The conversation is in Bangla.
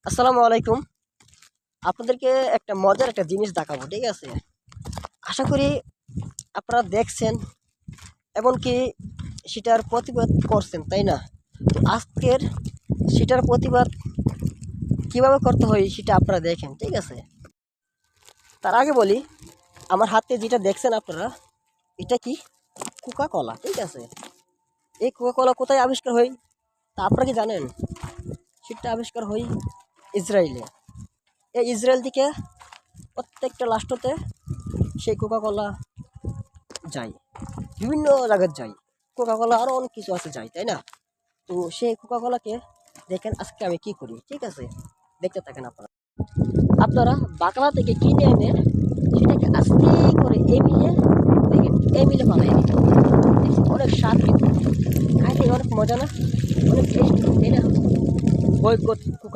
আসসালামু আলাইকুম। আপনাদেরকে একটা মজার একটা জিনিস দেখাবো, ঠিক আছে? আশা করি আপনারা দেখছেন, এমনকি সেটার প্রতিবাদ করছেন, তাই না? তো আজকের সেটার প্রতিবাদ কিভাবে করতে হয় সেটা আপনারা দেখেন, ঠিক আছে? তার আগে বলি, আমার হাতে যেটা দেখছেন আপনারা, এটা কি? কোকা কলা, ঠিক আছে? এই কোকা কলা কোথায় আবিষ্কার হয় তা আপনারা কি জানেন? সেটা আবিষ্কার হয় ইসরায়েলে। এই ইসরায়েল থেকে প্রত্যেকটা রাষ্ট্রতে সেই কোকা কলা যায়, বিভিন্ন জায়গায় যাই। কোকা কোলা আরও অনেক কিছু আছে যাই, তাই না? তো সেই কোকা কোলাকে দেখেন আজকে আমি কি করি, ঠিক আছে? দেখতে থাকেন আপনারা। আপনারা বাকলা থেকে কিনে এনে সেটাকে আস্তে করে এমিলে, দেখেন এমিলে বানাই দিবেন। দেখছেন অনেক স্বাদ, কিন্তু খাইতে অনেক মজা না? অনেক টেস্ট, তাই না? বয়কট